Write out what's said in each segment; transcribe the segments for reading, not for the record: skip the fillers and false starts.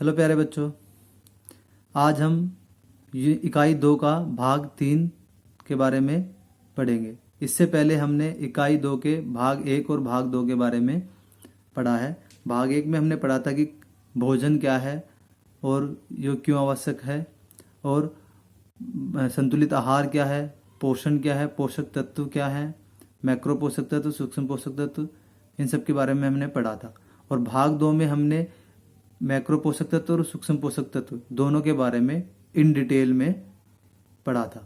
Hello प्यारे बच्चों, आज हम इकाई 2 का भाग 3 के बारे में पढ़ेंगे। इससे पहले हमने इकाई 2 के भाग 1 और भाग 2 के बारे में पढ़ा है। भाग 1 में हमने पढ़ा था कि भोजन क्या है और ये क्यों आवश्यक है, और संतुलित आहार क्या है, पोषण क्या है, पोषक तत्व क्या है, मैक्रो पोषक तत्व, सूक्ष्म पोषक तत्व, इन सब के बारे में हमने पढ़ा था। और भाग 2 में हमने मैक्रो पोषक तत्व और सूक्ष्म पोषक तत्व दोनों के बारे में इन डिटेल में पढ़ा था।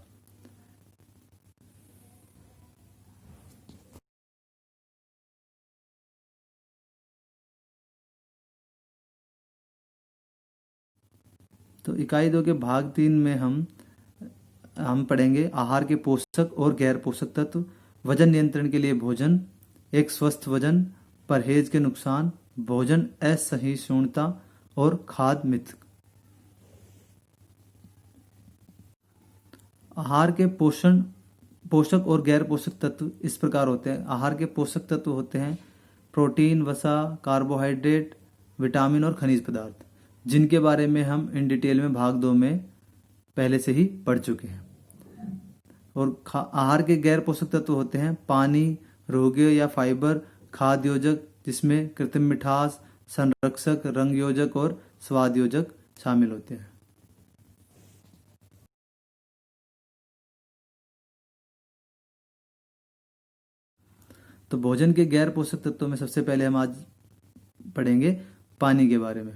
तो इकाई 2 के भाग 3 में हम पढ़ेंगे आहार के पोषक और गैर पोषक तत्व, वजन नियंत्रण के लिए भोजन, एक स्वस्थ वजन, परहेज के नुकसान, भोजन असहिष्णुता और खाद्य मित्र। आहार के पोषक और गैर पोषक तत्व इस प्रकार होते हैं। आहार के पोषक तत्व होते हैं प्रोटीन, वसा, कार्बोहाइड्रेट, विटामिन और खनिज पदार्थ, जिनके बारे में हम इन डिटेल में भाग 2 में पहले से ही पढ़ चुके हैं। और आहार के गैर पोषक तत्व होते हैं पानी, रोग्य या फाइबर, खाद्य योजक जिसमें कृत्रिम मिठास, संरक्षक, रंग योजक और स्वाद योजक शामिल होते हैं। तो भोजन के गैर पोषक तत्वों में सबसे पहले हम आज पढ़ेंगे पानी के बारे में।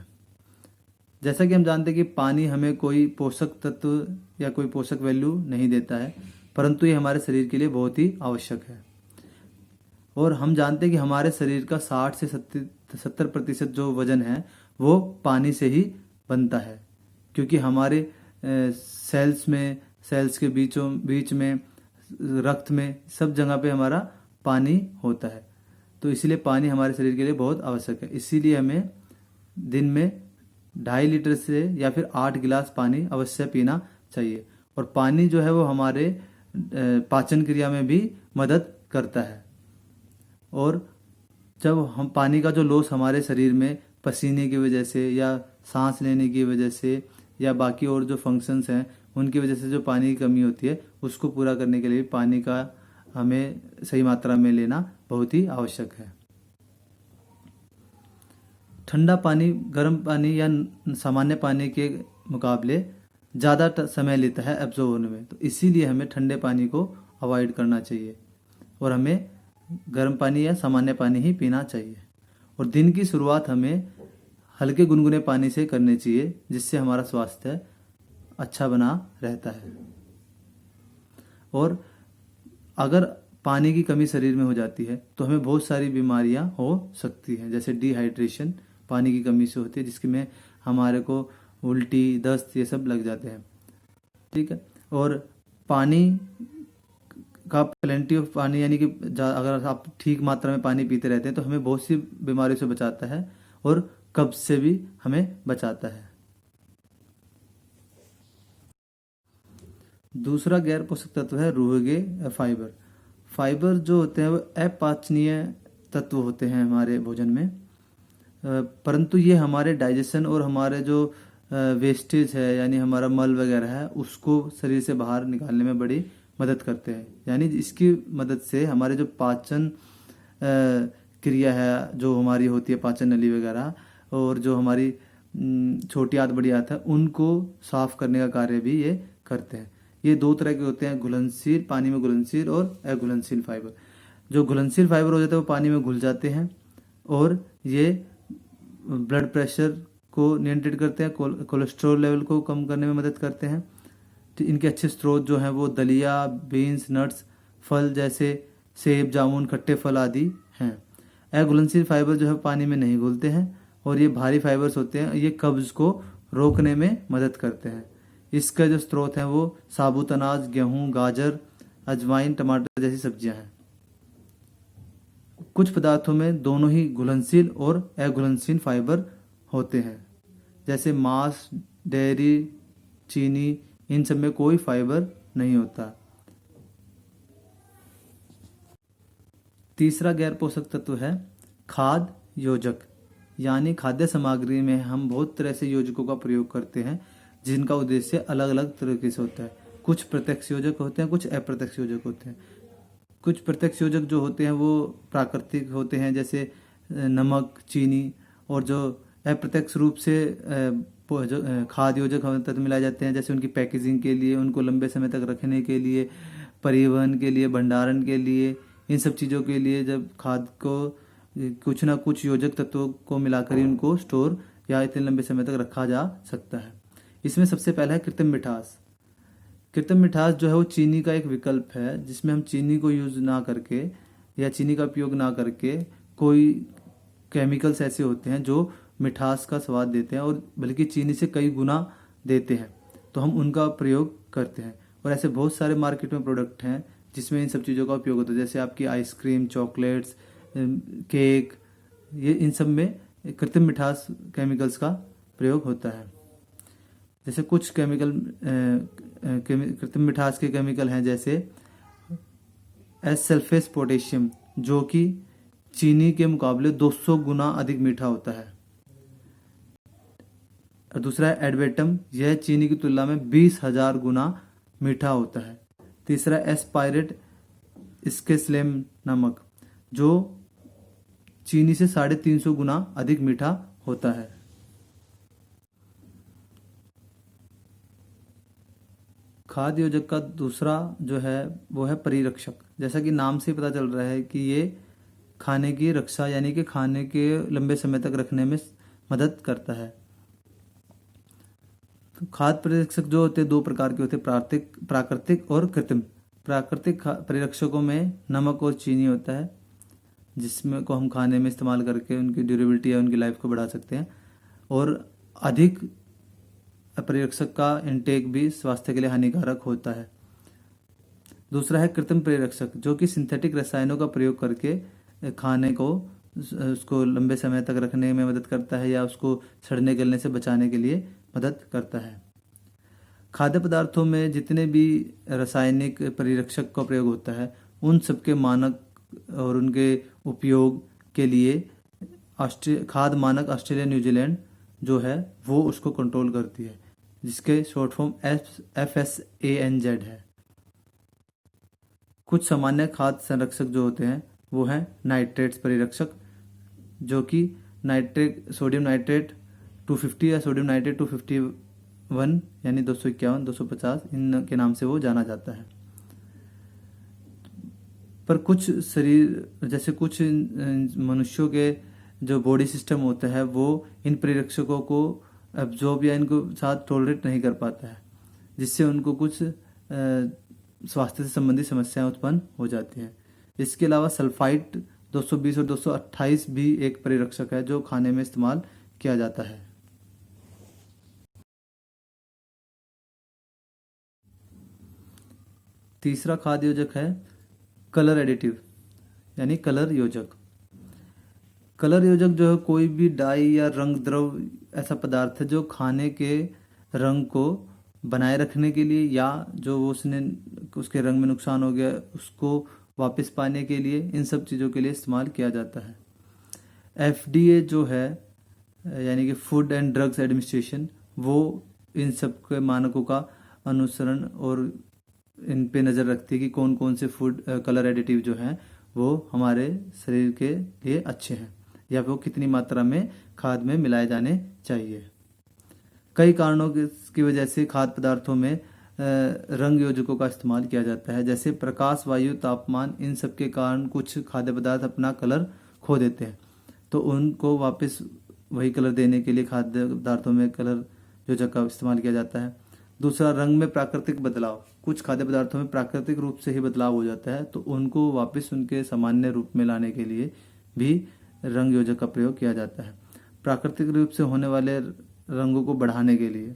जैसा कि हम जानते हैं कि पानी हमें कोई पोषक तत्व या कोई पोषक वैल्यू नहीं देता है, परंतु ये हमारे शरीर के लिए बहुत ही आवश्यक है। और हम जानते हैं कि हमारे शरीर का 60 से 70% जो वजन है वो पानी से ही बनता है, क्योंकि हमारे सेल्स के बीच में, रक्त में, सब जगह पे हमारा पानी होता है। तो इसीलिए पानी हमारे शरीर के लिए बहुत आवश्यक है। इसीलिए हमें दिन में 2.5 लीटर से या फिर 8 गिलास पानी अवश्य पीना चाहिए। और पानी जो है वो हमारे पाचन क्रिया में भी मदद करता है। और जब हम पानी का जो लॉस हमारे शरीर में पसीने की वजह से या सांस लेने की वजह से या बाकी और जो फंक्शंस हैं उनकी वजह से जो पानी की कमी होती है, उसको पूरा करने के लिए पानी का हमें सही मात्रा में लेना बहुत ही आवश्यक है। ठंडा पानी गर्म पानी या सामान्य पानी के मुकाबले ज़्यादा समय लेता है एब्जॉर्ब होने में, तो इसीलिए हमें ठंडे पानी को अवॉइड करना चाहिए और हमें गर्म पानी या सामान्य पानी ही पीना चाहिए। और दिन की शुरुआत हमें हल्के गुनगुने पानी से करनी चाहिए, जिससे हमारा स्वास्थ्य अच्छा बना रहता है। और अगर पानी की कमी शरीर में हो जाती है तो हमें बहुत सारी बीमारियां हो सकती हैं, जैसे डिहाइड्रेशन पानी की कमी से होती है, जिसके में हमारे को उल्टी, दस्त ये सब लग जाते हैं। ठीक है। और पानी का प्लेंटी ऑफ पानी यानी कि अगर आप ठीक मात्रा में पानी पीते रहते हैं तो हमें बहुत सी बीमारियों से बचाता है और कब्ज से भी हमें बचाता है। दूसरा गैर पोषक तत्व है रूहगे फाइबर। फाइबर जो होते हैं वो अपाचनीय तत्व होते हैं हमारे भोजन में, परंतु ये हमारे डाइजेशन और हमारे जो वेस्टेज है यानी हमारा मल वगैरह है उसको शरीर से बाहर निकालने में बड़ी मदद करते हैं। यानी इसकी मदद से हमारे जो पाचन क्रिया है जो हमारी होती है, पाचन नली वगैरह, और जो हमारी छोटी आंत बड़ी आंत है, उनको साफ करने का कार्य भी ये करते हैं। ये 2 तरह के होते हैं, घुलनशील, पानी में घुलनशील और अघुलनशील फाइबर। जो घुलनशील फाइबर हो जाते हैं वो पानी में घुल जाते हैं और ये ब्लड प्रेशर को नियंत्रित करते हैं, कोलेस्ट्रॉल लेवल को कम करने में मदद करते हैं। तो इनके अच्छे स्रोत जो हैं वो दलिया, बीन्स, नट्स, फल जैसे सेब, जामुन, खट्टे फल आदि हैं। अघुलनशील फाइबर जो है पानी में नहीं घुलते हैं और ये भारी फाइबर्स होते हैं, ये कब्ज को रोकने में मदद करते हैं। इसका जो स्रोत है वो साबुत अनाज, गेहूं, गाजर, अजवाइन, टमाटर जैसी सब्जियां हैं। कुछ पदार्थों में दोनों ही घुलनशील और अघुलनशील फाइबर होते हैं, जैसे मांस, डेयरी, चीनी, इन सब में कोई फाइबर नहीं होता। तीसरा गैर पोषक तत्व है खाद्य योजक। यानी खाद्य सामग्री में हम बहुत तरह से योजकों का प्रयोग करते हैं जिनका उद्देश्य अलग अलग तरीके से होता है। कुछ प्रत्यक्ष योजक होते हैं, कुछ अप्रत्यक्ष योजक होते हैं। कुछ प्रत्यक्ष योजक जो होते हैं वो प्राकृतिक होते हैं, जैसे नमक, चीनी, और जो अप्रत्यक्ष रूप से खाद्य योजक तत्व मिलाए जाते हैं, जैसे उनकी पैकेजिंग के लिए, उनको लंबे समय तक रखने के लिए, परिवहन के लिए, भंडारण के लिए, इन सब चीज़ों के लिए जब खाद को कुछ ना कुछ योजक तत्वों को मिलाकर ही उनको स्टोर या इतने लंबे समय तक रखा जा सकता है। इसमें सबसे पहला है कृत्रिम मिठास। कृत्रिम मिठास जो है वो चीनी का एक विकल्प है, जिसमें हम चीनी को यूज़ ना करके या चीनी का उपयोग ना करके कोई केमिकल्स ऐसे होते हैं जो मिठास का स्वाद देते हैं और बल्कि चीनी से कई गुना देते हैं, तो हम उनका प्रयोग करते हैं। और ऐसे बहुत सारे मार्केट में प्रोडक्ट हैं जिसमें इन सब चीज़ों का उपयोग होता है, जैसे आपकी आइसक्रीम, चॉकलेट्स, केक, ये इन सब में कृत्रिम मिठास केमिकल्स का प्रयोग होता है। जैसे कुछ कृत्रिम मिठास के केमिकल हैं, जैसे एस सल्फेस पोटेशियम, जो कि चीनी के मुकाबले 200 गुना अधिक मीठा होता है। और दूसरा है एडवेटम, यह चीनी की तुलना में 20,000 गुना मीठा होता है। तीसरा एस्पायरेट स्केस्लेम नमक, जो चीनी से 350 गुना अधिक मीठा होता है। खाद्य योजक का दूसरा जो है वो है परिरक्षक। जैसा कि नाम से पता चल रहा है कि ये खाने की रक्षा यानी कि खाने के लंबे समय तक रखने में मदद करता है। तो खाद्य परिरक्षक जो होते हैं दो प्रकार के होते हैं, प्राकृतिक और कृत्रिम। प्राकृतिक परिरक्षकों में नमक और चीनी होता है, जिसमें को हम खाने में इस्तेमाल करके उनकी ड्यूरेबिलिटी या उनकी लाइफ को बढ़ा सकते हैं। और अधिक परिरक्षक का इनटेक भी स्वास्थ्य के लिए हानिकारक होता है। दूसरा है कृत्रिम परिरक्षक, जो कि सिंथेटिक रसायनों का प्रयोग करके खाने को उसको लंबे समय तक रखने में मदद करता है या उसको सड़ने गलने से बचाने के लिए मदद करता है। खाद्य पदार्थों में जितने भी रासायनिक परिरक्षक का प्रयोग होता है, उन सबके मानक और उनके उपयोग के लिए खाद्य मानक ऑस्ट्रेलिया न्यूजीलैंड जो है वो उसको कंट्रोल करती है, जिसके शॉर्ट फॉर्म FSANZ है। कुछ सामान्य खाद्य संरक्षक जो होते हैं वो हैं नाइट्रेट्स परिरक्षक, जो कि सोडियम नाइट्रेट 250 या सोडियम नाइट्रेट 251 यानी 251, 250 इन के नाम से वो जाना जाता है। पर कुछ शरीर जैसे कुछ मनुष्यों के जो बॉडी सिस्टम होता है वो इन परिरक्षकों को एब्जॉर्ब या इनको साथ टॉलरेट नहीं कर पाता है, जिससे उनको कुछ स्वास्थ्य से संबंधित समस्याएं उत्पन्न हो जाती हैं। इसके अलावा सल्फाइड 220 और 228 भी एक परिरक्षक है जो खाने में इस्तेमाल किया जाता है। तीसरा खाद्य योजक है कलर एडिटिव यानी कलर योजक। कलर योजक जो है कोई भी डाई या रंग द्रव ऐसा पदार्थ है जो खाने के रंग को बनाए रखने के लिए या जो उसके रंग में नुकसान हो गया उसको वापस पाने के लिए, इन सब चीज़ों के लिए इस्तेमाल किया जाता है। FDA जो है यानी कि फूड एंड ड्रग्स एडमिनिस्ट्रेशन, वो इन सब के मानकों का अनुसरण और इन पे नज़र रखती है कि कौन कौन से फूड कलर एडिटिव जो हैं वो हमारे शरीर के लिए अच्छे हैं या वो कितनी मात्रा में खाद में मिलाए जाने चाहिए। कई कारणों की वजह से खाद्य पदार्थों में रंग योजकों का इस्तेमाल किया जाता है, जैसे प्रकाश, वायु, तापमान, इन सब के कारण कुछ खाद्य पदार्थ अपना कलर खो देते हैं, तो उनको वापस वही कलर देने के लिए खाद्य पदार्थों में कलर योजक का इस्तेमाल किया जाता है। दूसरा, रंग में प्राकृतिक बदलाव। कुछ खाद्य पदार्थों में प्राकृतिक रूप से ही बदलाव हो जाता है, तो उनको वापस उनके सामान्य रूप में लाने के लिए भी रंग योजक का प्रयोग किया जाता है। प्राकृतिक रूप से होने वाले रंगों को बढ़ाने के लिए।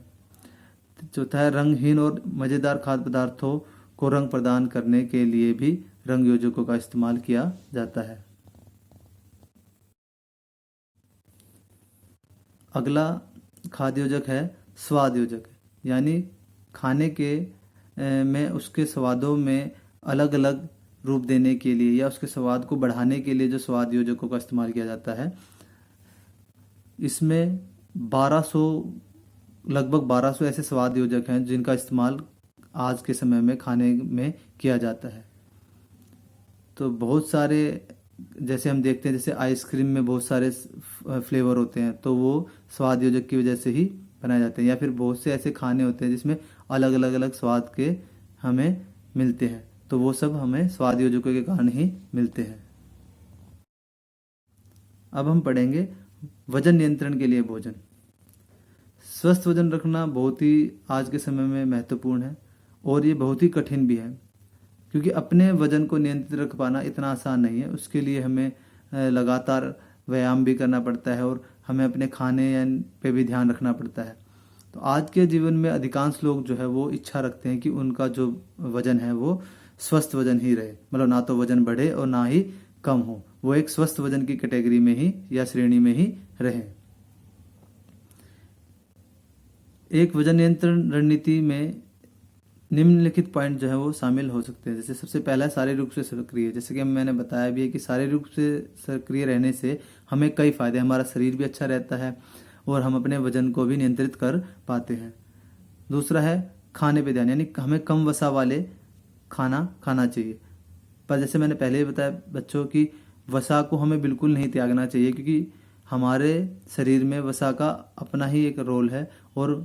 चौथा है रंगहीन और मज़ेदार खाद्य पदार्थों को रंग प्रदान करने के लिए भी रंग योजकों का इस्तेमाल किया जाता है। अगला खाद्य योजक है स्वाद योजक, यानी खाने के में उसके स्वादों में अलग अलग रूप देने के लिए या उसके स्वाद को बढ़ाने के लिए जो स्वाद योजकों का इस्तेमाल किया जाता है। इसमें 1200 लगभग 1200 ऐसे स्वाद योजक हैं जिनका इस्तेमाल आज के समय में खाने में किया जाता है। तो बहुत सारे, जैसे हम देखते हैं जैसे आइसक्रीम में बहुत सारे फ्लेवर होते हैं, तो वो स्वाद योजक की वजह से ही बनाए जाते हैं। या फिर बहुत से ऐसे खाने होते हैं जिसमें अलग अलग अलग स्वाद के हमें मिलते हैं, तो वो सब हमें स्वाद योजकों के कारण ही मिलते हैं। अब हम पढ़ेंगे वजन नियंत्रण के लिए भोजन। स्वस्थ वजन रखना बहुत ही आज के समय में महत्वपूर्ण है और ये बहुत ही कठिन भी है, क्योंकि अपने वजन को नियंत्रित रख पाना इतना आसान नहीं है। उसके लिए हमें लगातार व्यायाम भी करना पड़ता है और हमें अपने खाने पे भी ध्यान रखना पड़ता है। तो आज के जीवन में अधिकांश लोग जो है वो इच्छा रखते हैं कि उनका जो वजन है वो स्वस्थ वजन ही रहे, मतलब ना तो वजन बढ़े और ना ही कम हो, वो एक स्वस्थ वजन की कैटेगरी में ही या श्रेणी में ही रहे। एक वजन नियंत्रण रणनीति में निम्नलिखित पॉइंट जो है वो शामिल हो सकते हैं। जैसे सबसे पहला शारीरिक रूप से सक्रिय, जैसे कि मैंने बताया भी है कि शारीरिक रूप से सक्रिय रहने से हमें कई फायदे, हमारा शरीर भी अच्छा रहता है और हम अपने वजन को भी नियंत्रित कर पाते हैं। दूसरा है खाने पे ध्यान, यानी हमें कम वसा वाले खाना खाना चाहिए। पर जैसे मैंने पहले ही बताया बच्चों की वसा को हमें बिल्कुल नहीं त्यागना चाहिए, क्योंकि हमारे शरीर में वसा का अपना ही एक रोल है और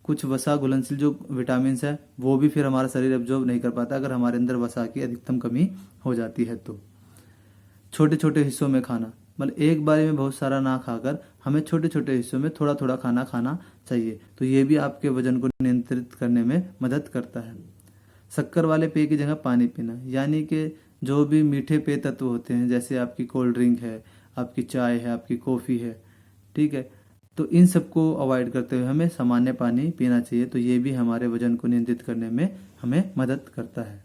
कुछ वसा घुलनशील जो विटामिन है वो भी फिर हमारा शरीर एब्जॉर्ब नहीं कर पाता अगर हमारे अंदर वसा की अधिकतम कमी हो जाती है। तो छोटे छोटे हिस्सों में खाना, मतलब एक बारी में बहुत सारा ना खाकर हमें छोटे छोटे हिस्सों में थोड़ा थोड़ा खाना खाना चाहिए। तो ये भी आपके वजन को नियंत्रित करने में मदद करता है। शक्कर वाले पेय की जगह पानी पीना, यानी कि जो भी मीठे पेय तत्व होते हैं, जैसे आपकी कोल्ड ड्रिंक है, आपकी चाय है, आपकी कॉफ़ी है, ठीक है, तो इन सबको अवॉइड करते हुए हमें सामान्य पानी पीना चाहिए। तो ये भी हमारे वजन को नियंत्रित करने में हमें मदद करता है।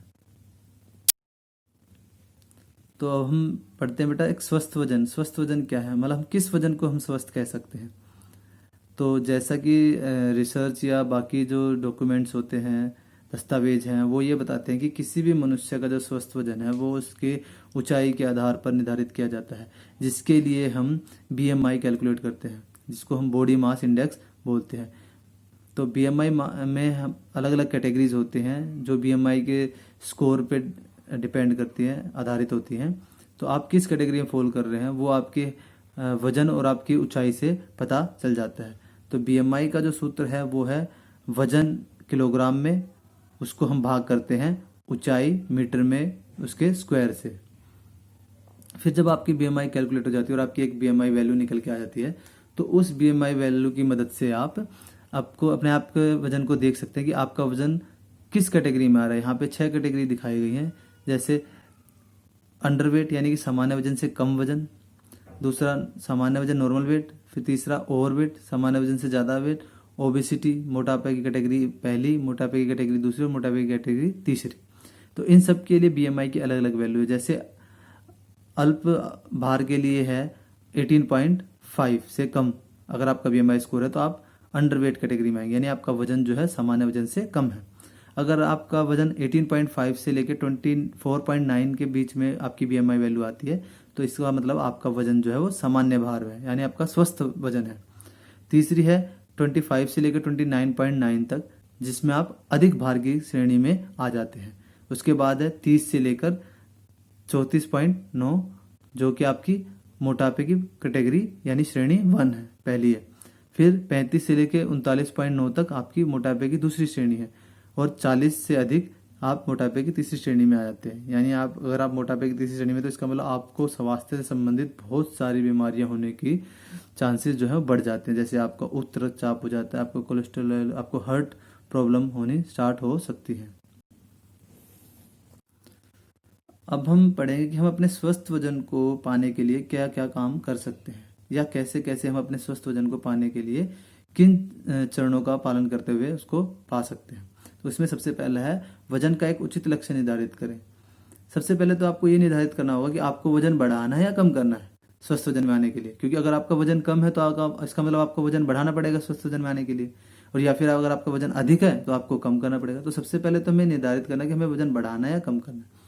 तो अब हम पढ़ते हैं बेटा एक स्वस्थ वजन। स्वस्थ वजन क्या है, मतलब हम किस वजन को हम स्वस्थ कह सकते हैं। तो जैसा कि रिसर्च या बाकी जो डॉक्यूमेंट्स होते हैं, दस्तावेज हैं, वो ये बताते हैं कि किसी भी मनुष्य का जो स्वस्थ वजन है वो उसके ऊंचाई के आधार पर निर्धारित किया जाता है, जिसके लिए हम BMI कैलकुलेट करते हैं, जिसको हम बॉडी मास इंडेक्स बोलते हैं। तो BMI में हम अलग अलग कैटेगरीज होते हैं जो BMI के स्कोर पे डिपेंड करती हैं, आधारित होती हैं। तो आप किस कैटेगरी में फॉल कर रहे हैं वो आपके वजन और आपकी ऊंचाई से पता चल जाता है। तो BMI का जो सूत्र है वो है वजन किलोग्राम में, उसको हम भाग करते हैं ऊंचाई मीटर में उसके स्क्वायर से। फिर जब आपकी BMI कैलकुलेट हो जाती है और आपकी एक BMI वैल्यू निकल के आ जाती है, तो उस BMI वैल्यू की मदद से आपको अपने आप के वजन को देख सकते हैं कि आपका वजन किस कैटेगरी में आ रहा है। यहाँ पे 6 कैटेगरी दिखाई गई हैं, जैसे अंडरवेट यानी कि सामान्य वजन से कम वजन, दूसरा सामान्य वजन नॉर्मल वेट, फिर तीसरा ओवरवेट सामान्य वजन से ज़्यादा वेट, ओबेसिटी मोटापे की कैटेगरी पहली, मोटापे की कैटेगरी दूसरी और मोटापे की कैटेगरी तीसरी। तो इन सब के लिए BMI की अलग अलग वैल्यू है। जैसे अल्प भार के लिए है 18.5 से कम, अगर आपका BMI स्कोर है तो आप अंडरवेट कैटेगरी में आएंगे, यानी आपका वजन जो है सामान्य वजन से कम है। अगर आपका वजन 18.5 से लेकर 24.9 के बीच में आपकी BMI वैल्यू आती है, तो इसका मतलब आपका वजन जो है वो सामान्य भार है, यानी आपका स्वस्थ वजन है। तीसरी है 25 से लेकर 29.9 तक, जिसमें आप अधिक भार की श्रेणी में आ जाते हैं। उसके बाद है 30 से लेकर 34.9, जो कि आपकी मोटापे की कैटेगरी यानी श्रेणी 1 है, पहली है। फिर 35 से लेकर 39.9 तक आपकी मोटापे की दूसरी श्रेणी है, और 40 से अधिक आप मोटापे की तीसरी श्रेणी में आ जाते हैं। यानी अगर आप मोटापे की तीसरी श्रेणी में, तो इसका मतलब आपको स्वास्थ्य से संबंधित बहुत सारी बीमारियां होने की चांसेस जो है बढ़ जाते हैं। जैसे आपका उच्च रक्तचाप हो जाता है, आपको कोलेस्ट्रॉल, आपको हार्ट प्रॉब्लम होनी स्टार्ट हो सकती है। अब हम पढ़ेंगे कि हम अपने स्वस्थ वजन को पाने के लिए क्या क्या काम कर सकते हैं, या कैसे कैसे हम अपने स्वस्थ वजन को पाने के लिए किन चरणों का पालन करते हुए उसको पा सकते हैं। तो इसमें सबसे पहला है वजन का एक उचित लक्ष्य निर्धारित करें। सबसे पहले तो आपको ये निर्धारित करना होगा कि आपको वजन बढ़ाना है या कम करना है स्वस्थ वजन में आने के लिए, क्योंकि अगर आपका वजन कम है तो इसका मतलब आपको वजन बढ़ाना पड़ेगा स्वस्थ वजन में आने के लिए, और या फिर अगर आपका वजन अधिक है तो आपको कम करना पड़ेगा। तो सबसे पहले तो हमें निर्धारित करना है कि हमें वजन बढ़ाना है या कम करना है।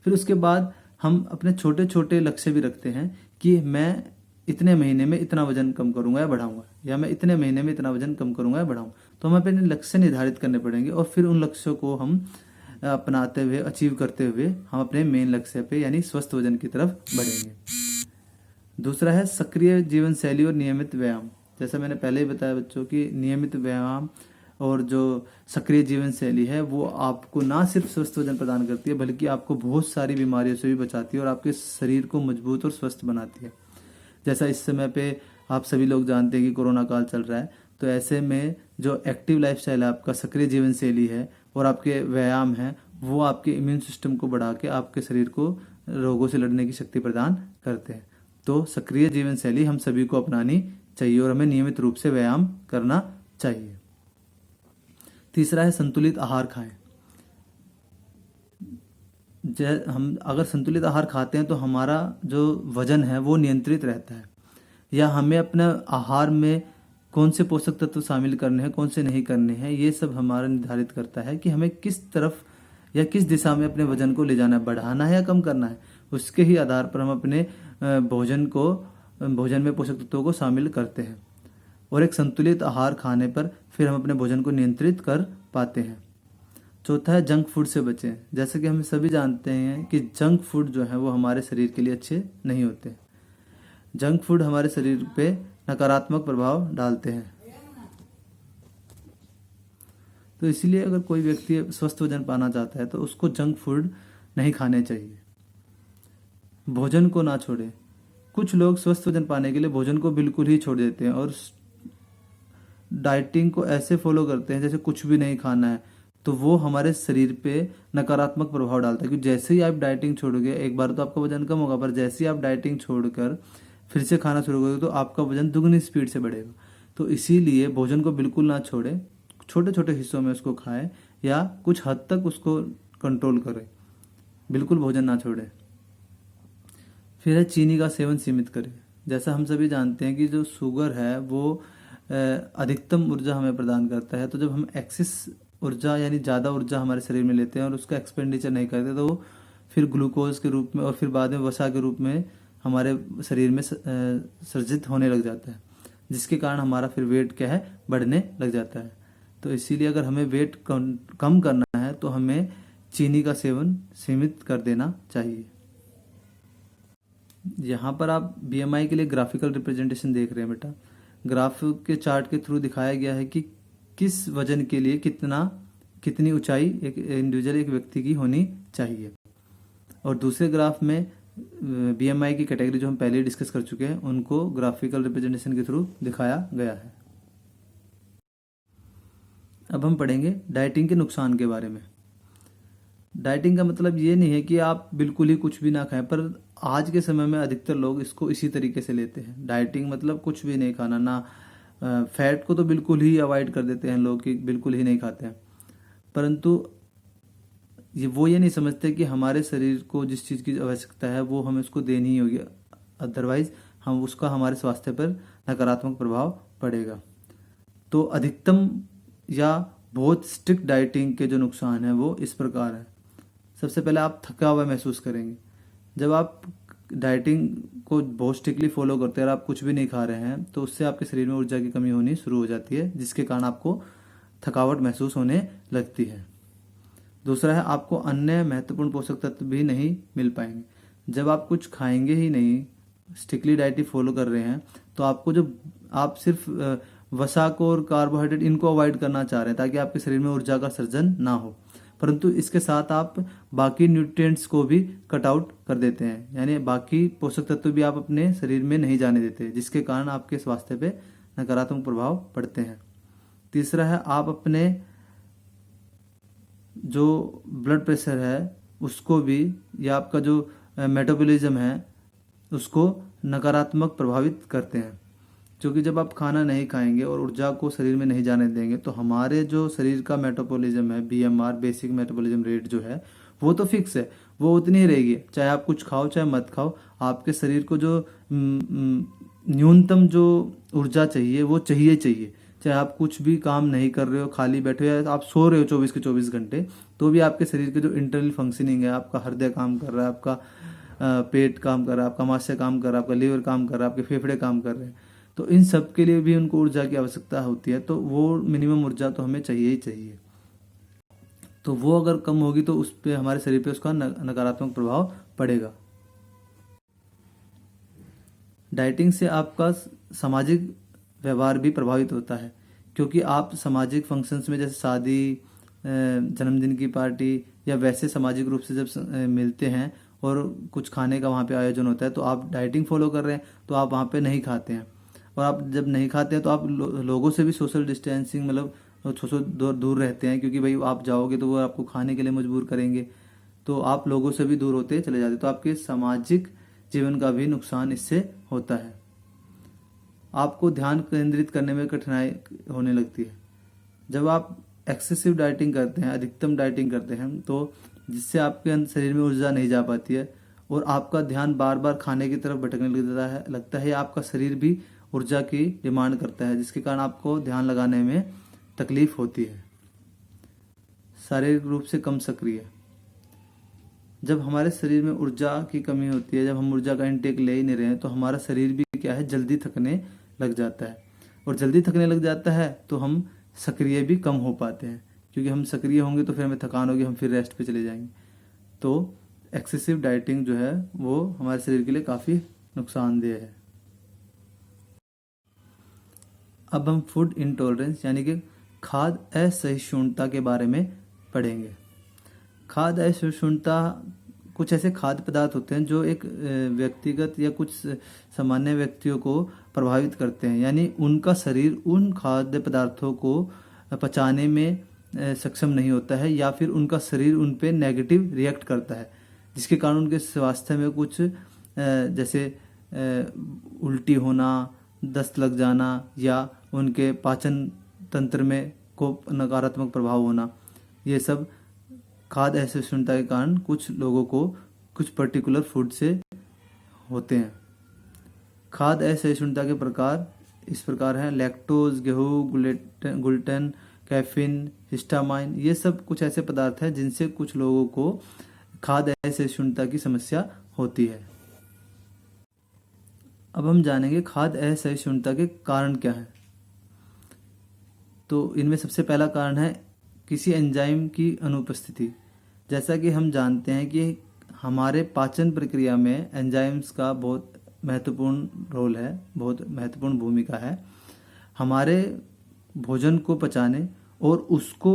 फिर उसके बाद हम अपने छोटे छोटे लक्ष्य भी रखते हैं कि मैं इतने महीने में इतना वजन कम करूंगा या बढ़ाऊंगा, या मैं इतने महीने में इतना वजन कम करूंगा या बढ़ाऊंगा। तो हमें अपने लक्ष्य निर्धारित करने पड़ेंगे और फिर उन लक्ष्यों को हम अपनाते हुए, अचीव करते हुए हम अपने मेन लक्ष्य पे यानी स्वस्थ वजन की तरफ बढ़ेंगे। दूसरा है सक्रिय जीवन शैली और नियमित व्यायाम। जैसा मैंने पहले ही बताया बच्चों की नियमित व्यायाम और जो सक्रिय जीवन शैली है वो आपको ना सिर्फ स्वस्थ वजन प्रदान करती है बल्कि आपको बहुत सारी बीमारियों से भी बचाती है और आपके शरीर को मजबूत और स्वस्थ बनाती है। जैसा इस समय पे आप सभी लोग जानते हैं कि कोरोना काल चल रहा है, तो ऐसे में जो एक्टिव लाइफस्टाइल है आपका, सक्रिय जीवन शैली है और आपके व्यायाम है, वो आपके इम्यून सिस्टम को बढ़ा के आपके शरीर को रोगों से लड़ने की शक्ति प्रदान करते हैं। तो सक्रिय जीवन शैली हम सभी को अपनानी चाहिए और हमें नियमित रूप से व्यायाम करना चाहिए। तीसरा है संतुलित आहार खाएं। हम अगर संतुलित आहार खाते हैं तो हमारा जो वजन है वो नियंत्रित रहता है, या हमें अपने आहार में कौन से पोषक तत्व शामिल करने हैं, कौन से नहीं करने हैं, ये सब हमारा निर्धारित करता है कि हमें किस तरफ या किस दिशा में अपने वजन को ले जाना है, बढ़ाना है या कम करना है। उसके ही आधार पर हम अपने भोजन में पोषक तत्वों को शामिल करते हैं और एक संतुलित आहार खाने पर फिर हम अपने भोजन को नियंत्रित कर पाते हैं। चौथा है जंक फूड से बचें। जैसे कि हम सभी जानते हैं कि जंक फूड जो है वो हमारे शरीर के लिए अच्छे नहीं होते। जंक फूड हमारे शरीर पे नकारात्मक प्रभाव डालते हैं। तो इसलिए अगर कोई व्यक्ति स्वस्थ वजन पाना चाहता है तो उसको जंक फूड नहीं खाने चाहिए, भोजन को ना छोड़े। कुछ लोग स्वस्थ वजन पाने के लिए भोजन को बिल्कुल ही छोड़ देते हैं और डाइटिंग को ऐसे फॉलो करते हैं जैसे कुछ भी नहीं खाना है, तो वो हमारे शरीर पे नकारात्मक प्रभाव डालता है। क्योंकि जैसे ही आप डाइटिंग छोड़ोगे, एक बार तो आपका वजन कम होगा, पर जैसे ही आप डाइटिंग छोड़कर फिर से खाना शुरू करोगे तो आपका वजन दुगनी स्पीड से बढ़ेगा। तो इसीलिए भोजन को बिल्कुल ना छोड़े, छोटे छोटे हिस्सों में उसको खाएं या कुछ हद तक उसको कंट्रोल करें, बिल्कुल भोजन ना छोड़े। फिर है चीनी का सेवन सीमित करें। जैसा हम सभी जानते हैं कि जो शुगर है वो अधिकतम ऊर्जा हमें प्रदान करता है। तो जब हम एक्सेस ऊर्जा यानी ज़्यादा ऊर्जा हमारे शरीर में लेते हैं और उसका एक्सपेंडिचर नहीं करते तो वो फिर ग्लूकोज के रूप में और फिर बाद में वसा के रूप में हमारे शरीर में सर्जित होने लग जाता है, जिसके कारण हमारा फिर वेट क्या है, बढ़ने लग जाता है। तो इसीलिए अगर हमें वेट कम करना है तो हमें चीनी का सेवन सीमित कर देना चाहिए। यहाँ पर आप BMI के लिए ग्राफिकल रिप्रेजेंटेशन देख रहे हैं बेटा। ग्राफ के चार्ट के थ्रू दिखाया गया है कि किस वजन के लिए कितनी ऊंचाई एक इंडिविजुअल, एक व्यक्ति की होनी चाहिए। और दूसरे ग्राफ में BMI की कैटेगरी जो हम पहले ही डिस्कस कर चुके हैं उनको ग्राफिकल रिप्रेजेंटेशन के थ्रू दिखाया गया है। अब हम पढ़ेंगे डाइटिंग के नुकसान के बारे में। डाइटिंग का मतलब ये नहीं है कि आप बिल्कुल ही कुछ भी ना खाएं, पर आज के समय में अधिकतर लोग इसको इसी तरीके से लेते हैं। डाइटिंग मतलब कुछ भी नहीं खाना, ना फैट को तो बिल्कुल ही अवॉइड कर देते हैं लोग कि बिल्कुल ही नहीं खाते हैं, परंतु ये नहीं समझते कि हमारे शरीर को जिस चीज़ की आवश्यकता है वो हमें उसको देनी ही होगी, अदरवाइज उसका हमारे स्वास्थ्य पर नकारात्मक प्रभाव पड़ेगा। तो अधिकतम या बहुत स्ट्रिक्ट डाइटिंग के जो नुकसान है वो इस प्रकार है। सबसे पहले आप थका हुआ महसूस करेंगे। जब आप डाइटिंग को बहुत स्ट्रिक्टली फॉलो करते हैं और आप कुछ भी नहीं खा रहे हैं तो उससे आपके शरीर में ऊर्जा की कमी होनी शुरू हो जाती है, जिसके कारण आपको थकावट महसूस होने लगती है। दूसरा है आपको अन्य महत्वपूर्ण पोषक तत्व भी नहीं मिल पाएंगे। जब आप कुछ खाएंगे ही नहीं, स्ट्रिक्टली डाइट फॉलो कर रहे हैं, तो आपको जो आप सिर्फ वसा को और कार्बोहाइड्रेट इनको अवॉइड करना चाह रहे हैं ताकि आपके शरीर में ऊर्जा का सर्जन ना हो, परंतु इसके साथ आप बाकी न्यूट्रिएंट्स को भी कट आउट कर देते हैं, यानी बाकी पोषक तत्व भी आप अपने शरीर में नहीं जाने देते, जिसके कारण आपके स्वास्थ्य पे नकारात्मक प्रभाव पड़ते हैं। तीसरा है आप अपने जो ब्लड प्रेशर है उसको भी, या आपका जो मेटाबॉलिज्म है उसको नकारात्मक प्रभावित करते हैं, क्योंकि जब आप खाना नहीं खाएंगे और ऊर्जा को शरीर में नहीं जाने देंगे तो हमारे जो शरीर का मेटाबॉलिज्म है, BMR बेसिक मेटाबॉलिज्म रेट जो है वो तो फिक्स है, वो उतनी ही रहेगी, चाहे आप कुछ खाओ चाहे मत खाओ। आपके शरीर को जो न्यूनतम जो ऊर्जा चाहिए वो चाहिए, चाहे आप कुछ भी काम नहीं कर रहे हो, खाली बैठे हो, या आप सो रहे हो 24 के 24 घंटे, तो भी आपके शरीर के जो इंटरनल फंक्शनिंग है, आपका हृदय काम कर रहा है, आपका पेट काम कर रहा है, आपका मास्टर काम कर रहा है, आपका लीवर काम कर रहा है, आपके फेफड़े काम कर रहे हैं, तो इन सब के लिए भी उनको ऊर्जा की आवश्यकता होती है। तो वो मिनिमम ऊर्जा तो हमें चाहिए ही चाहिए। तो वो अगर कम होगी तो उस पे हमारे शरीर पे उसका नकारात्मक प्रभाव पड़ेगा। डाइटिंग से आपका सामाजिक व्यवहार भी प्रभावित होता है, क्योंकि आप सामाजिक फंक्शंस में जैसे शादी, जन्मदिन की पार्टी या वैसे सामाजिक रूप से जब मिलते हैं और कुछ खाने का वहाँ पे आयोजन होता है, तो आप डाइटिंग फॉलो कर रहे हैं तो आप वहाँ पे नहीं खाते हैं। और आप जब नहीं खाते हैं तो आप लोगों से भी सोशल डिस्टेंसिंग मतलब दूर रहते हैं, क्योंकि भाई आप जाओगे तो वो आपको खाने के लिए मजबूर करेंगे, तो आप लोगों से भी दूर होते चले जाते, तो आपके सामाजिक जीवन का भी नुकसान इससे होता है। आपको ध्यान केंद्रित करने में कठिनाई होने लगती है जब आप एक्सेसिव डाइटिंग करते हैं, अधिकतम डाइटिंग करते हैं, तो जिससे आपके शरीर में ऊर्जा नहीं जा पाती है और आपका ध्यान बार बार खाने की तरफ भटकने लगता है। आपका शरीर भी ऊर्जा की डिमांड करता है, जिसके कारण आपको ध्यान लगाने में तकलीफ होती है। शारीरिक रूप से कम सक्रिय, जब हमारे शरीर में ऊर्जा की कमी होती है, जब हम ऊर्जा का इंटेक ले ही नहीं रहे हैं, तो हमारा शरीर भी क्या है, जल्दी थकने लग जाता है। और जल्दी थकने लग जाता है तो हम सक्रिय भी कम हो पाते हैं, क्योंकि हम सक्रिय होंगे तो फिर हमें थकान होगी, हम फिर रेस्ट पे चले जाएंगे। तो एक्सेसिव डाइटिंग जो है वो हमारे शरीर के लिए काफ़ी नुकसानदेह है। अब हम फूड इंटॉलरेंस यानी कि खाद्य असहिष्णुता के बारे में पढ़ेंगे। खाद्य असहिष्णुता कुछ ऐसे खाद्य पदार्थ होते हैं जो एक व्यक्तिगत या कुछ सामान्य व्यक्तियों को प्रभावित करते हैं, यानी उनका शरीर उन खाद्य पदार्थों को पचाने में सक्षम नहीं होता है, या फिर उनका शरीर उन पे नेगेटिव रिएक्ट करता है, जिसके कारण उनके स्वास्थ्य में कुछ जैसे उल्टी होना, दस्त लग जाना, या उनके पाचन तंत्र में को नकारात्मक प्रभाव होना, ये सब खाद्य असहिष्णुता के कारण कुछ लोगों को कुछ पर्टिकुलर फूड से होते हैं। खाद्य असहिष्णुता के प्रकार इस प्रकार हैं: लैक्टोज, गेहूँ, ग्लूटेन, कैफीन, हिस्टामाइन। ये सब कुछ ऐसे पदार्थ हैं जिनसे कुछ लोगों को खाद्य असहिष्णुता की समस्या होती है। अब हम जानेंगे खाद्य असहिष्णुता के कारण क्या है। तो इनमें सबसे पहला कारण है किसी एंजाइम की अनुपस्थिति। जैसा कि हम जानते हैं कि हमारे पाचन प्रक्रिया में एंजाइम्स का बहुत महत्वपूर्ण रोल है, बहुत महत्वपूर्ण भूमिका है। हमारे भोजन को पचाने और उसको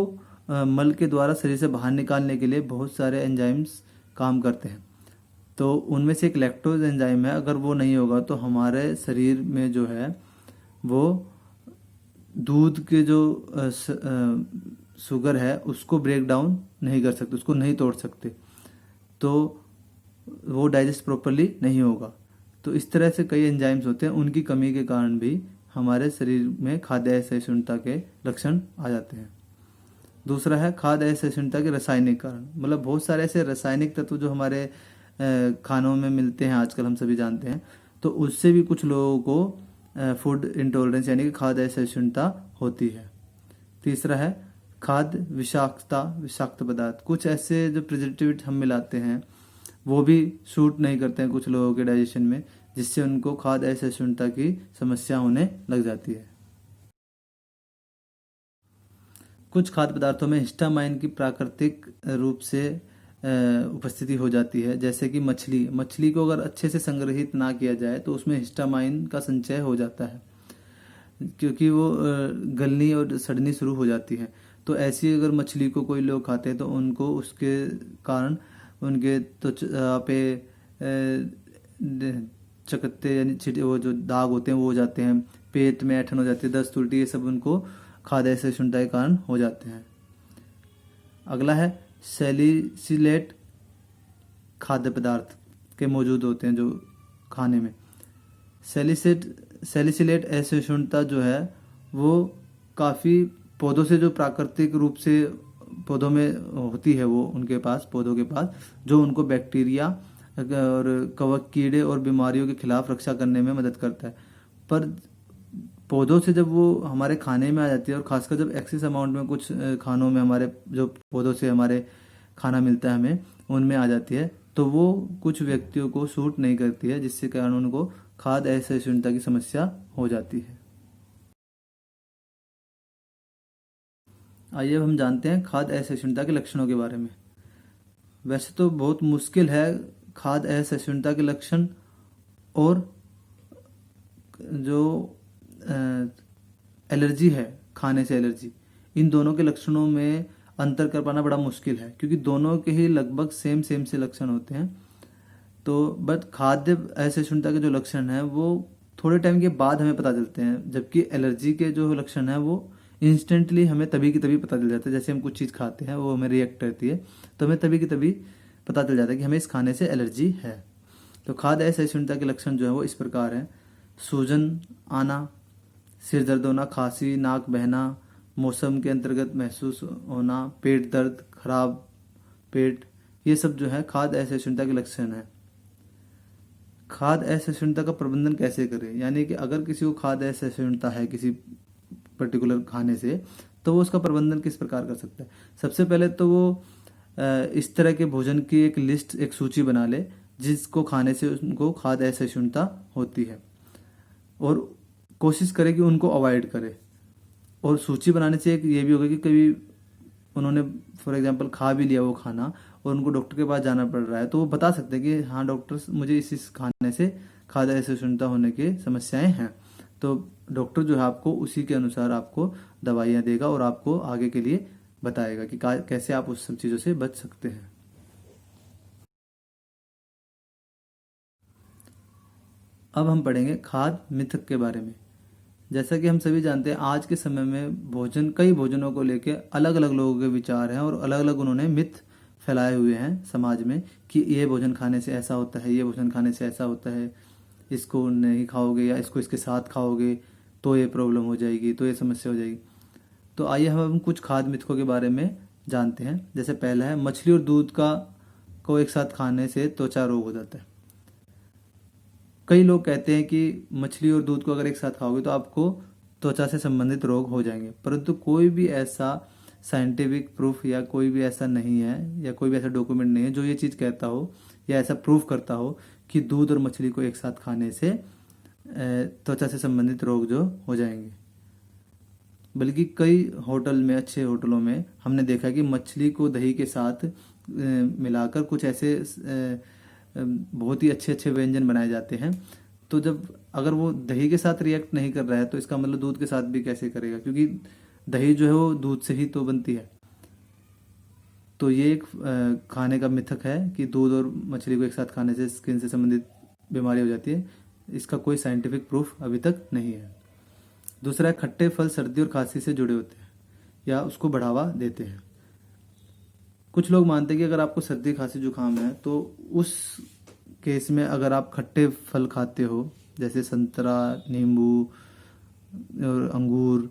मल के द्वारा शरीर से बाहर निकालने के लिए बहुत सारे एंजाइम्स काम करते हैं। तो उनमें से एक लैक्टोज एंजाइम है, अगर वो नहीं होगा तो हमारे शरीर में जो है वो दूध के जो शुगर है उसको ब्रेक डाउन नहीं कर सकते, उसको नहीं तोड़ सकते, तो वो डाइजेस्ट प्रॉपरली नहीं होगा। तो इस तरह से कई एंजाइम्स होते हैं, उनकी कमी के कारण भी हमारे शरीर में खाद्य असहिष्णुता के लक्षण आ जाते हैं। दूसरा है खाद्य असहिष्णुता के रासायनिक कारण, मतलब बहुत सारे ऐसे रासायनिक तत्व जो हमारे खानों में मिलते हैं आजकल, हम सभी जानते हैं, तो उससे भी कुछ लोगों को फूड इंटॉलरेंस यानी कि खाद्य असहिष्णुता होती है। तीसरा है खाद्य विषाक्त पदार्थ। कुछ ऐसे जो प्रिजर्वेटिव हम मिलाते हैं वो भी सूट नहीं करते हैं कुछ लोगों के डाइजेशन में, जिससे उनको खाद्य असहिष्णुता की समस्या होने लग जाती है। कुछ खाद्य पदार्थों में हिस्टामाइन की प्राकृतिक रूप से उपस्थिति हो जाती है, जैसे कि मछली को अगर अच्छे से संग्रहित ना किया जाए तो उसमें हिस्टामाइन का संचय हो जाता है, क्योंकि वो गलनी और सड़नी शुरू हो जाती है। तो ऐसी अगर मछली को कोई लोग खाते हैं तो उनको उसके कारण उनके त्वचा पे चकत्ते यानी वो जो दाग होते हैं वो हो जाते हैं, पेट में ऐंठन हो जाती है, दस्त, उल्टी, ये सब उनको खाद्य असहिष्णुता के कारण हो जाते हैं। अगला है सैलिसिलेट खाद्य पदार्थ के मौजूद होते हैं जो खाने में। सैलिसिलेट असहिष्णुता जो है वो काफ़ी पौधों से जो प्राकृतिक रूप से पौधों में होती है, वो उनके पास पौधों के पास जो उनको बैक्टीरिया और कवक कीड़े और बीमारियों के खिलाफ रक्षा करने में मदद करता है। पर पौधों से जब वो हमारे खाने में आ जाती है, और खासकर जब एक्सेस अमाउंट में कुछ खानों में हमारे जो पौधों से हमारे खाना मिलता है हमें उनमें आ जाती है, तो वो कुछ व्यक्तियों को सूट नहीं करती है, जिससे कारण उनको खाद्य असहिष्णुता की समस्या हो जाती है। आइए अब हम जानते हैं खाद्य असहिष्णुता के लक्षणों के बारे में। वैसे तो बहुत मुश्किल है खाद्य असहिष्णुता के लक्षण और जो एलर्जी है, खाने से एलर्जी, इन दोनों के लक्षणों में अंतर कर पाना बड़ा मुश्किल है, क्योंकि दोनों के ही लगभग सेम सेम से लक्षण होते हैं। तो बट खाद्य असहिष्णुता के जो लक्षण हैं वो थोड़े टाइम के बाद हमें पता चलते हैं, जबकि एलर्जी के जो लक्षण हैं वो इंस्टेंटली हमें तभी की तभी पता चल जाता है। जैसे हम कुछ चीज़ खाते हैं, वो हमें रिएक्ट करती है, तो हमें तभी की तभी पता चल जाता है कि हमें इस खाने से एलर्जी है। तो खाद्य असहिष्णुता के लक्षण जो है वो इस प्रकार हैं: सूजन आना, सिर दर्द होना, खांसी, नाक बहना, मौसम के अंतर्गत महसूस होना, पेट दर्द, खराब पेट, ये सब जो है खाद्य असहिष्णुता के लक्षण है। खाद्य असहिष्णुता का प्रबंधन कैसे करें, यानी कि अगर किसी को खाद्य असहिष्णुता है किसी पर्टिकुलर खाने से, तो वो उसका प्रबंधन किस प्रकार कर सकता है। सबसे पहले तो वो इस तरह के भोजन की एक लिस्ट, एक सूची बना ले जिसको खाने से उनको खाद्य असहिष्णुता होती है, और कोशिश करे कि उनको अवॉइड करे। और सूची बनाने से एक ये भी होगा कि कभी उन्होंने फॉर एग्जांपल खा भी लिया वो खाना और उनको डॉक्टर के पास जाना पड़ रहा है, तो वो बता सकते हैं कि हाँ डॉक्टर, मुझे इस खाने से खाद्य असहिष्णुता होने की समस्याएं हैं। तो डॉक्टर जो है आपको उसी के अनुसार आपको दवाइयाँ देगा और आपको आगे के लिए बताएगा कि कैसे आप उस सब चीज़ों से बच सकते हैं। अब हम पढ़ेंगे खाद्य मिथक के बारे में। जैसा कि हम सभी जानते हैं, आज के समय में कई भोजनों को लेकर अलग अलग लोगों के विचार हैं और अलग अलग उन्होंने मिथ फैलाए हुए हैं समाज में कि ये भोजन खाने से ऐसा होता है, ये भोजन खाने से ऐसा होता है, इसको नहीं खाओगे या इसको इसके साथ खाओगे तो ये प्रॉब्लम हो जाएगी, तो ये समस्या हो जाएगी। तो आइए हम कुछ खाद्य मिथकों के बारे में जानते हैं। जैसे पहला है, मछली और दूध को एक साथ खाने से त्वचा रोग हो जाता है। कई लोग कहते हैं कि मछली और दूध को अगर एक साथ खाओगे तो आपको त्वचा से संबंधित रोग हो जाएंगे, परंतु कोई भी ऐसा साइंटिफिक प्रूफ या कोई भी ऐसा नहीं है, या कोई भी ऐसा डॉक्यूमेंट नहीं है जो ये चीज़ कहता हो या ऐसा प्रूफ करता हो कि दूध और मछली को एक साथ खाने से त्वचा से संबंधित रोग जो हो जाएंगे। बल्कि कई होटल में, अच्छे होटलों में हमने देखा कि मछली को दही के साथ मिलाकर कुछ ऐसे बहुत ही अच्छे अच्छे व्यंजन बनाए जाते हैं। तो जब अगर वो दही के साथ रिएक्ट नहीं कर रहा है तो इसका मतलब दूध के साथ भी कैसे करेगा, क्योंकि दही जो है वो दूध से ही तो बनती है। तो ये एक खाने का मिथक है कि दूध और मछली को एक साथ खाने से स्किन से संबंधित बीमारी हो जाती है। इसका कोई साइंटिफिक प्रूफ अभी तक नहीं है। दूसरा है, खट्टे फल सर्दी और खांसी से जुड़े होते हैं या उसको बढ़ावा देते हैं। कुछ लोग मानते हैं कि अगर आपको सर्दी खांसी जुकाम है तो उस केस में अगर आप खट्टे फल खाते हो, जैसे संतरा, नींबू और अंगूर,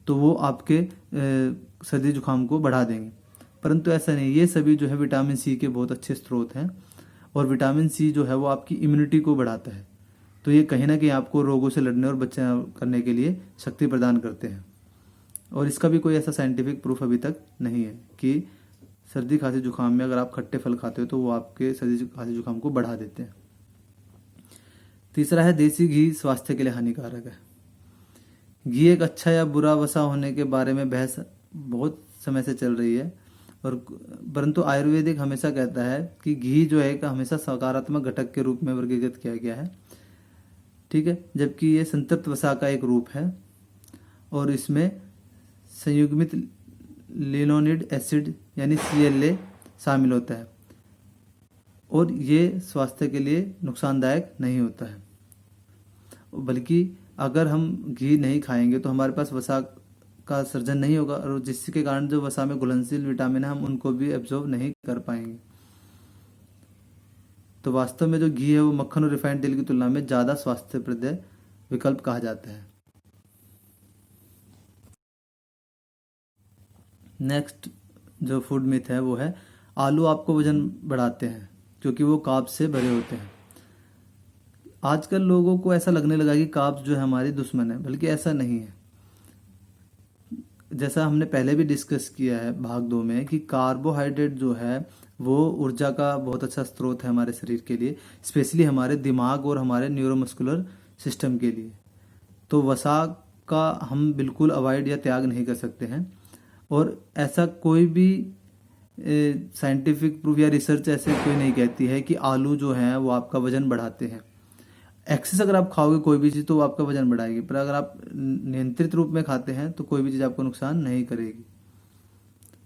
तो वो आपके सर्दी जुकाम को बढ़ा देंगे। परंतु ऐसा नहीं, ये सभी जो है विटामिन सी के बहुत अच्छे स्रोत हैं, और विटामिन सी जो है वो आपकी इम्यूनिटी को बढ़ाता है। तो ये कहीं ना कहीं आपको रोगों से लड़ने और बचाव करने के लिए शक्ति प्रदान करते हैं। और इसका भी कोई ऐसा साइंटिफिक प्रूफ अभी तक नहीं है कि सर्दी खांसी जुकाम में अगर आप खट्टे फल खाते हो तो वो आपके सर्दी खांसी जुकाम को बढ़ा देते हैं। तीसरा है, देसी घी स्वास्थ्य के लिए हानिकारक है। घी एक अच्छा या बुरा वसा होने के बारे में बहस बहुत समय से चल रही है, और परंतु आयुर्वेदिक हमेशा कहता है कि घी जो है का हमेशा सकारात्मक घटक के रूप में वर्गीकृत किया गया है। ठीक है, जबकि ये संतृप्त वसा का एक रूप है और इसमें संयुग्मित लिनोनिक एसिड यानी CLA शामिल होता है, और ये स्वास्थ्य के लिए नुकसानदायक नहीं होता है। बल्कि अगर हम घी नहीं खाएंगे तो हमारे पास वसा का सर्जन नहीं होगा, और जिसके कारण जो वसा में घुलनशील विटामिन है हम उनको भी एब्जॉर्ब नहीं कर पाएंगे। तो वास्तव में जो घी है वो मक्खन और रिफाइंड तेल की तुलना में ज़्यादा स्वास्थ्यप्रद विकल्प कहा जाता है। नेक्स्ट जो फूड मिथ है वो है, आलू आपको वजन बढ़ाते हैं क्योंकि वो कार्ब्स से भरे होते हैं। आजकल लोगों को ऐसा लगने लगा कि कार्ब्स जो है हमारी दुश्मन है, बल्कि ऐसा नहीं है। जैसा हमने पहले भी डिस्कस किया है भाग 2 में कि कार्बोहाइड्रेट जो है वो ऊर्जा का बहुत अच्छा स्रोत है हमारे शरीर के लिए, स्पेशली हमारे दिमाग और हमारे न्यूरोमस्कुलर सिस्टम के लिए। तो वसा का हम बिल्कुल अवॉइड या त्याग नहीं कर सकते हैं। और ऐसा कोई भी साइंटिफिक प्रूफ या रिसर्च ऐसे कोई नहीं कहती है कि आलू जो हैं वो आपका वजन बढ़ाते हैं। एक्सेस अगर आप खाओगे कोई भी चीज़ तो वो आपका वजन बढ़ाएगी, पर अगर आप नियंत्रित रूप में खाते हैं तो कोई भी चीज़ आपको नुकसान नहीं करेगी।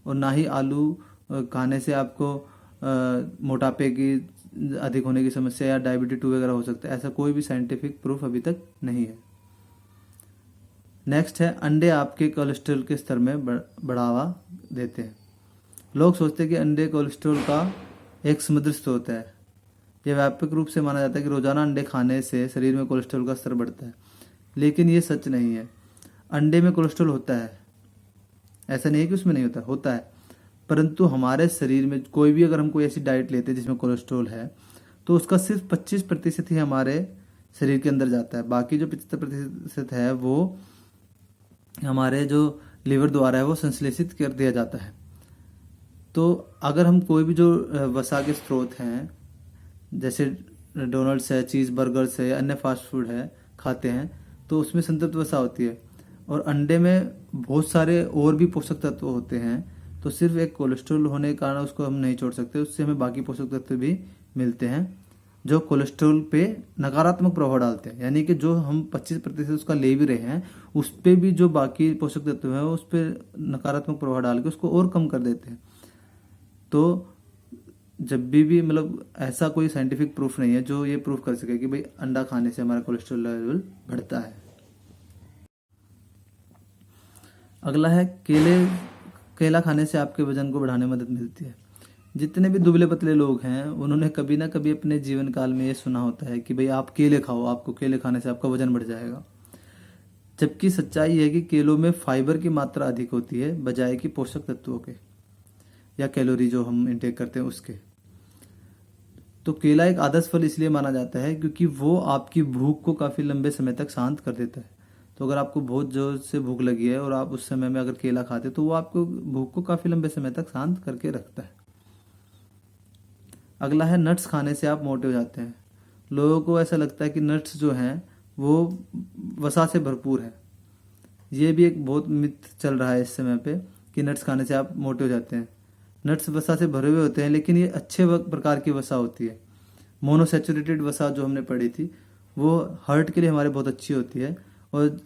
और ना ही आलू खाने से आपको मोटापे की अधिक होने की समस्या या डायबिटीज 2 वगैरह हो सकता है, ऐसा कोई भी साइंटिफिक प्रूफ अभी तक नहीं है। नेक्स्ट है, अंडे आपके कोलेस्ट्रॉल के स्तर में बढ़ावा देते हैं। लोग सोचते हैं कि अंडे कोलेस्ट्रॉल का एक समृद्ध स्रोत है। यह व्यापक रूप से माना जाता है कि रोजाना अंडे खाने से शरीर में कोलेस्ट्रॉल का स्तर बढ़ता है, लेकिन ये सच नहीं है। अंडे में कोलेस्ट्रॉल होता है, ऐसा नहीं है कि उसमें नहीं होता, होता है, परंतु हमारे शरीर में कोई भी अगर हम कोई ऐसी डाइट लेते हैं जिसमें कोलेस्ट्रॉल है तो उसका सिर्फ 25% ही हमारे शरीर के अंदर जाता है। बाकी जो 75% है वो हमारे जो लिवर द्वारा है वो संश्लेषित कर दिया जाता है। तो अगर हम कोई भी जो वसा के स्रोत हैं जैसे डोनट्स है, चीज़ बर्गर्स है, अन्य फास्ट फूड है खाते हैं तो उसमें संतृप्त वसा होती है। और अंडे में बहुत सारे और भी पोषक तत्व होते हैं, तो सिर्फ एक कोलेस्ट्रॉल होने के कारण उसको हम नहीं छोड़ सकते, उससे हमें बाकी पोषक तत्व भी मिलते हैं जो कोलेस्ट्रॉल पे नकारात्मक प्रभाव डालते हैं। यानी कि जो हम 25% उसका ले भी रहे हैं उस पर भी जो बाकी पोषक तत्व है उस पर नकारात्मक प्रभाव डाल के उसको और कम कर देते हैं। तो जब भी मतलब ऐसा कोई साइंटिफिक प्रूफ नहीं है जो ये प्रूफ कर सके कि भाई अंडा खाने से हमारा कोलेस्ट्रॉल लेवल बढ़ता है। अगला है, केला खाने से आपके वजन को बढ़ाने में मदद मिलती है। जितने भी दुबले पतले लोग हैं उन्होंने कभी ना कभी अपने जीवन काल में ये सुना होता है कि भाई आप केले खाओ, आपको केले खाने से आपका वजन बढ़ जाएगा। जबकि सच्चाई है कि केलों में फाइबर की मात्रा अधिक होती है बजाय कि पोषक तत्वों के या कैलोरी जो हम इंटेक करते हैं उसके। तो केला एक आदर्श फल इसलिए माना जाता है क्योंकि वो आपकी भूख को काफ़ी लंबे समय तक शांत कर देता है। तो अगर आपको बहुत जोर से भूख लगी है और आप उस समय में अगर केला खाते तो वो आपको भूख को काफ़ी लंबे समय तक शांत करके रखता है। अगला है, नट्स खाने से आप मोटे हो जाते हैं। लोगों को ऐसा लगता है कि नट्स जो हैं वो वसा से भरपूर है। ये भी एक बहुत मिथ चल रहा है इस समय पे कि नट्स खाने से आप मोटे हो जाते हैं। नट्स वसा से भरे हुए होते हैं, लेकिन ये अच्छे प्रकार की वसा होती है। मोनोसैचुरेटेड वसा जो हमने पढ़ी थी वो हार्ट के लिए हमारे बहुत अच्छी होती है। और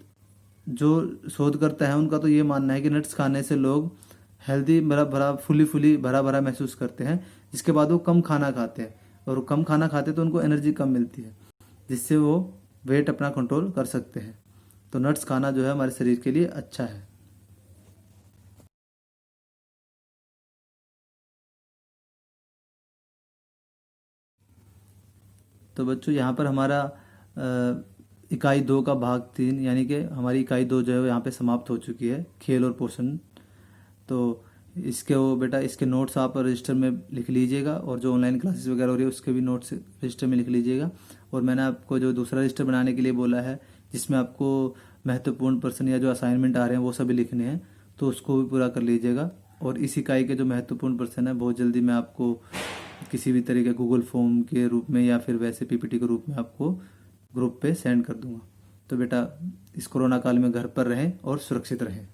जो शोधकर्ता है उनका तो ये मानना है कि नट्स खाने से लोग हेल्दी भरा भरा फुली भरा भरा महसूस करते हैं, जिसके बाद वो कम खाना खाते हैं। और कम खाना खाते तो उनको एनर्जी कम मिलती है, जिससे वो वेट अपना कंट्रोल कर सकते हैं। तो नट्स खाना जो है हमारे शरीर के लिए अच्छा है। तो बच्चों यहाँ पर हमारा इकाई 2 का भाग 3 यानी कि हमारी इकाई 2 जो है वो यहाँ पे समाप्त हो चुकी है, खेल और पोषण। तो इसके वो बेटा इसके नोट्स आप रजिस्टर में लिख लीजिएगा, और जो ऑनलाइन क्लासेस वगैरह हो रही है उसके भी नोट्स रजिस्टर में लिख लीजिएगा। और मैंने आपको जो दूसरा रजिस्टर बनाने के लिए बोला है जिसमें आपको महत्वपूर्ण प्रश्न या जो असाइनमेंट आ रहे हैं वो सभी लिखने हैं, तो उसको भी पूरा कर लीजिएगा। और इस इकाई के जो महत्वपूर्ण प्रश्न है बहुत जल्दी मैं आपको किसी भी तरह के गूगल फॉर्म के रूप में या फिर वैसे पीपीटी के रूप में आपको ग्रुप पे सेंड कर दूंगा। तो बेटा इस कोरोना काल में घर पर रहें और सुरक्षित रहें।